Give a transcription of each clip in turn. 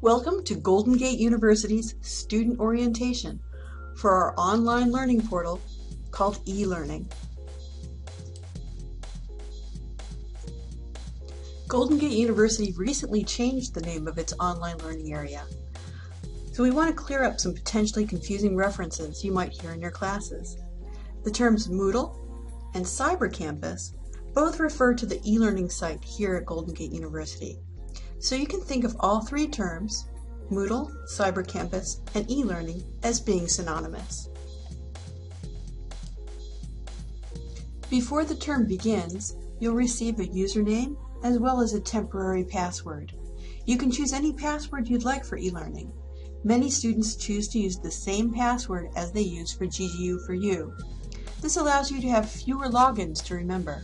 Welcome to Golden Gate University's Student Orientation for our online learning portal called e-learning. Golden Gate University recently changed the name of its online learning area, so we want to clear up some potentially confusing references you might hear in your classes. The terms Moodle and Cyber Campus both refer to the e-learning site here at Golden Gate University. So you can think of all three terms, Moodle, Cyber Campus, and e-learning, as being synonymous. Before the term begins, you'll receive a username as well as a temporary password. You can choose any password you'd like for e-learning. Many students choose to use the same password as they use for GGU for You. This allows you to have fewer logins to remember.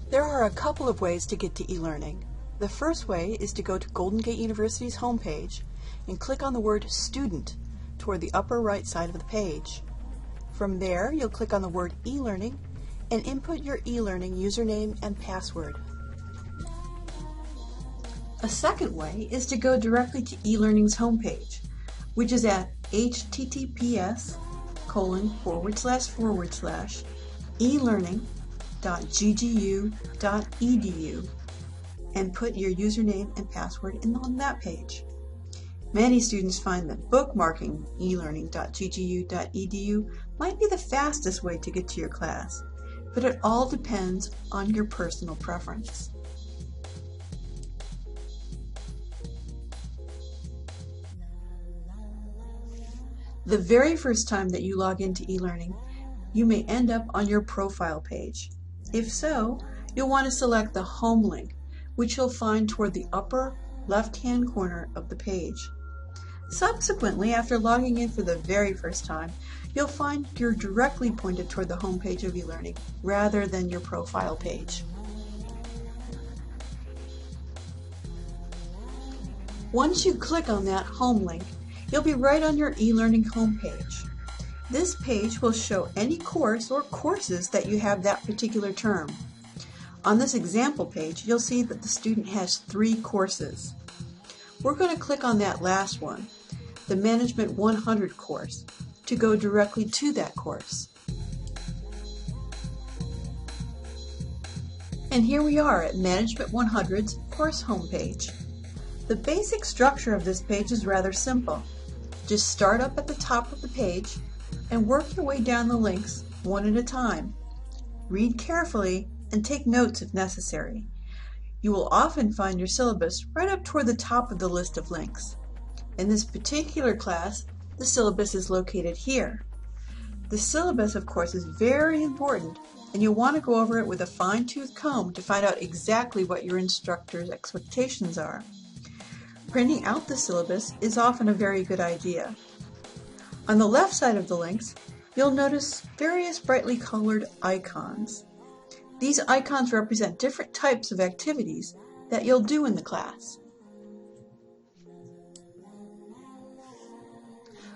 There are a couple of ways to get to e-learning. The first way is to go to Golden Gate University's homepage and click on the word Student toward the upper right side of the page. From there, you'll click on the word e-learning and input your e-learning username and password. A second way is to go directly to e-learning's homepage, which is at https://elearning.ggu.edu and put your username and password on that page. Many students find that bookmarking elearning.ggu.edu might be the fastest way to get to your class, but it all depends on your personal preference. The very first time that you log into e-learning, you may end up on your profile page. If so, you'll want to select the home link, which you'll find toward the upper left-hand corner of the page. Subsequently, after logging in for the very first time, you'll find you're directly pointed toward the home page of e-learning rather than your profile page. Once you click on that home link, you'll be right on your e-learning homepage. This page will show any course or courses that you have that particular term. On this example page, you'll see that the student has 3 courses. We're going to click on that last one, the Management 100 course, to go directly to that course. And here we are at Management 100's course homepage. The basic structure of this page is rather simple. Just start up at the top of the page and work your way down the links one at a time. Read carefully and take notes if necessary. You will often find your syllabus right up toward the top of the list of links. In this particular class, the syllabus is located here. The syllabus, of course, is very important, and you'll want to go over it with a fine-tooth comb to find out exactly what your instructor's expectations are. Printing out the syllabus is often a very good idea. On the left side of the links, you'll notice various brightly colored icons. These icons represent different types of activities that you'll do in the class.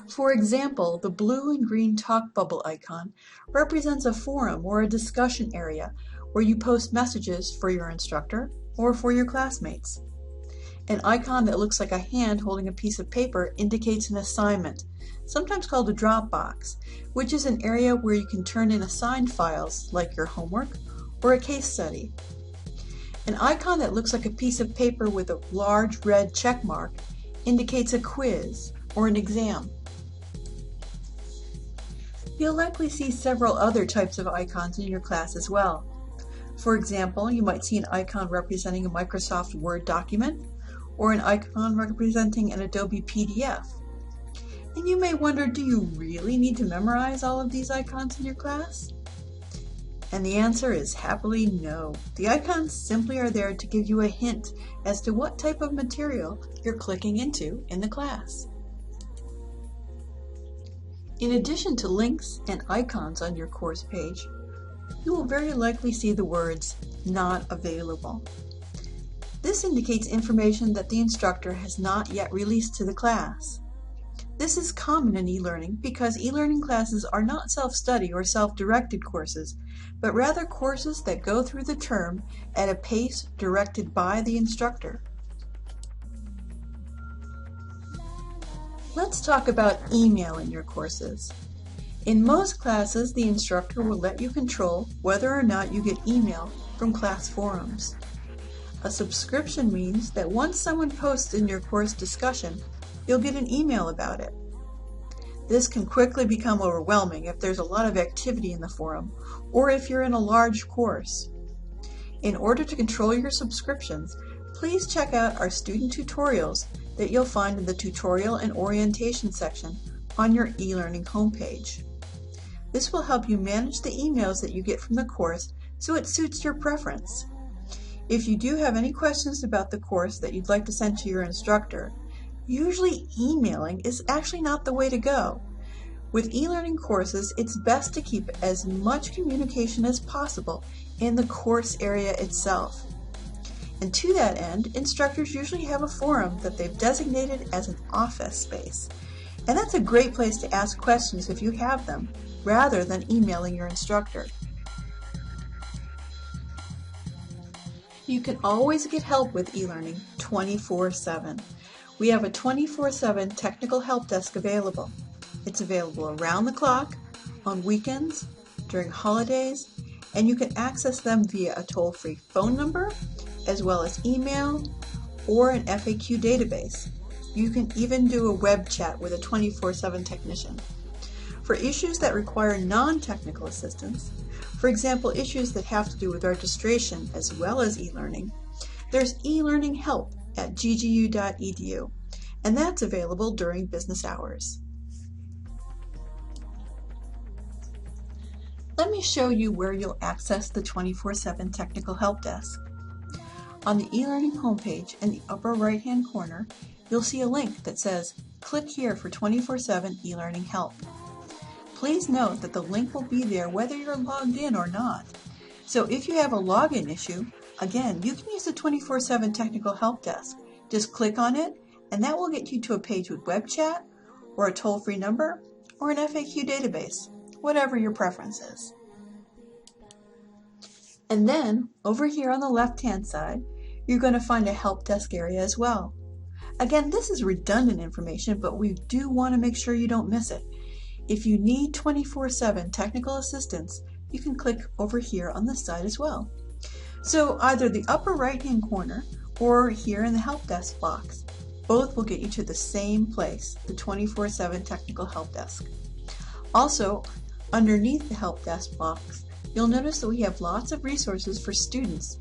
For example, the blue and green talk bubble icon represents a forum or a discussion area where you post messages for your instructor or for your classmates. An icon that looks like a hand holding a piece of paper indicates an assignment, sometimes called a Dropbox, which is an area where you can turn in assigned files like your homework or a case study. An icon that looks like a piece of paper with a large red check mark indicates a quiz or an exam. You'll likely see several other types of icons in your class as well. For example, you might see an icon representing a Microsoft Word document, or an icon representing an Adobe PDF. And you may wonder, do you really need to memorize all of these icons in your class? And the answer is happily no. The icons simply are there to give you a hint as to what type of material you're clicking into in the class. In addition to links and icons on your course page, you will very likely see the words "Not Available." This indicates information that the instructor has not yet released to the class. This is common in e-learning because e-learning classes are not self-study or self-directed courses, but rather courses that go through the term at a pace directed by the instructor. Let's talk about emailing your courses. In most classes, the instructor will let you control whether or not you get email from class forums. A subscription means that once someone posts in your course discussion, you'll get an email about it. This can quickly become overwhelming if there's a lot of activity in the forum, or if you're in a large course. In order to control your subscriptions, please check out our student tutorials that you'll find in the Tutorial and Orientation section on your e-learning homepage. This will help you manage the emails that you get from the course so it suits your preference. If you do have any questions about the course that you'd like to send to your instructor, usually emailing is actually not the way to go. With e-learning courses, it's best to keep as much communication as possible in the course area itself. And to that end, instructors usually have a forum that they've designated as an office space. And that's a great place to ask questions if you have them, rather than emailing your instructor. You can always get help with e-learning 24/7. We have a 24/7 technical help desk available. It's available around the clock, on weekends, during holidays, and you can access them via a toll-free phone number, as well as email or an FAQ database. You can even do a web chat with a 24/7 technician. For issues that require non-technical assistance, for example issues that have to do with registration as well as e-learning, there's e-learning help at ggu.edu, and that's available during business hours. Let me show you where you'll access the 24/7 technical help desk. On the e-learning homepage in the upper right-hand corner, you'll see a link that says, "Click here for 24/7 e-learning help." Please note that the link will be there whether you're logged in or not. So if you have a login issue, again, you can use the 24/7 technical help desk. Just click on it, and that will get you to a page with web chat, or a toll-free number, or an FAQ database, whatever your preference is. And then, over here on the left-hand side, you're going to find a help desk area as well. Again, this is redundant information, but we do want to make sure you don't miss it. If you need 24/7 technical assistance, you can click over here on this side as well. So either the upper right-hand corner or here in the help desk box, both will get you to the same place, the 24/7 technical help desk. Also, underneath the help desk box, you'll notice that we have lots of resources for students.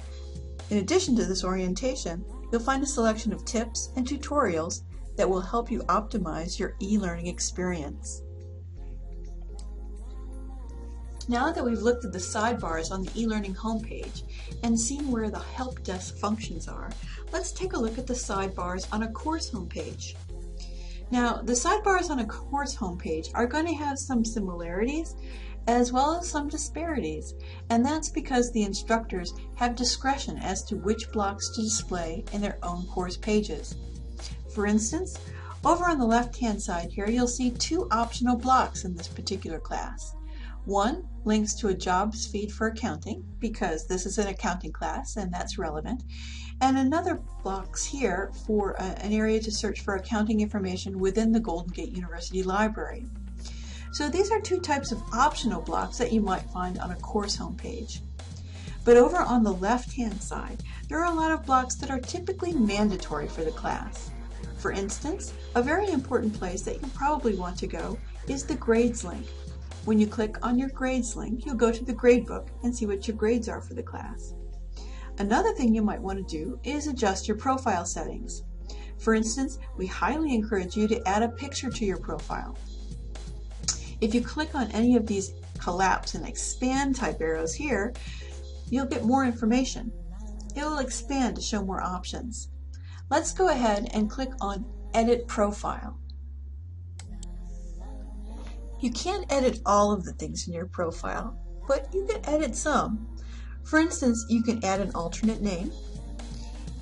In addition to this orientation, you'll find a selection of tips and tutorials that will help you optimize your e-learning experience. Now that we've looked at the sidebars on the e-learning homepage and seen where the help desk functions are, let's take a look at the sidebars on a course homepage. Now, the sidebars on a course homepage are going to have some similarities as well as some disparities, and that's because the instructors have discretion as to which blocks to display in their own course pages. For instance, over on the left-hand side here, you'll see two optional blocks in this particular class. One links to a jobs feed for accounting, because this is an accounting class and that's relevant, and another box here for an area to search for accounting information within the Golden Gate University Library. So these are two types of optional blocks that you might find on a course homepage. But over on the left-hand side, there are a lot of blocks that are typically mandatory for the class. For instance, a very important place that you probably want to go is the grades link. When you click on your grades link, you'll go to the gradebook and see what your grades are for the class. Another thing you might want to do is adjust your profile settings. For instance, we highly encourage you to add a picture to your profile. If you click on any of these collapse and expand type arrows here, you'll get more information. It will expand to show more options. Let's go ahead and click on Edit Profile. You can't edit all of the things in your profile, but you can edit some. For instance, you can add an alternate name.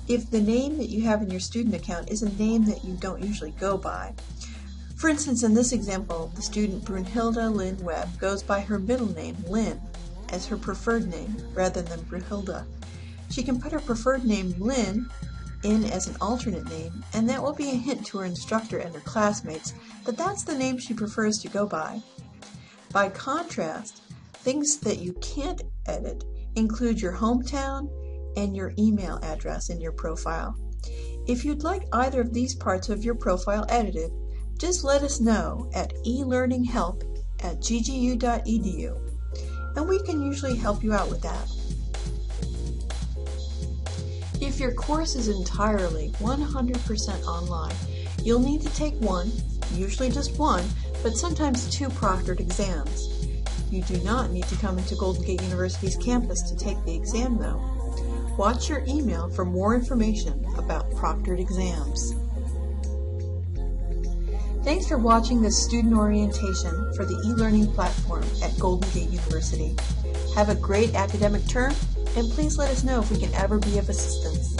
If the name that you have in your student account is a name that you don't usually go by. For instance, in this example, the student Brunhilde Lynn Webb goes by her middle name, Lynn, as her preferred name rather than Brunhilde. She can put her preferred name, Lynn, in as an alternate name, and that will be a hint to her instructor and her classmates that that's the name she prefers to go by. By contrast, things that you can't edit include your hometown and your email address in your profile. If you'd like either of these parts of your profile edited, just let us know at elearninghelp@ggu.edu, and we can usually help you out with that. If your course is entirely 100% online, you'll need to take one, usually just one, but sometimes 2 proctored exams. You do not need to come into Golden Gate University's campus to take the exam though. Watch your email for more information about proctored exams. Thanks for watching this student orientation for the e-learning platform at Golden Gate University. Have a great academic term, and please let us know if we can ever be of assistance.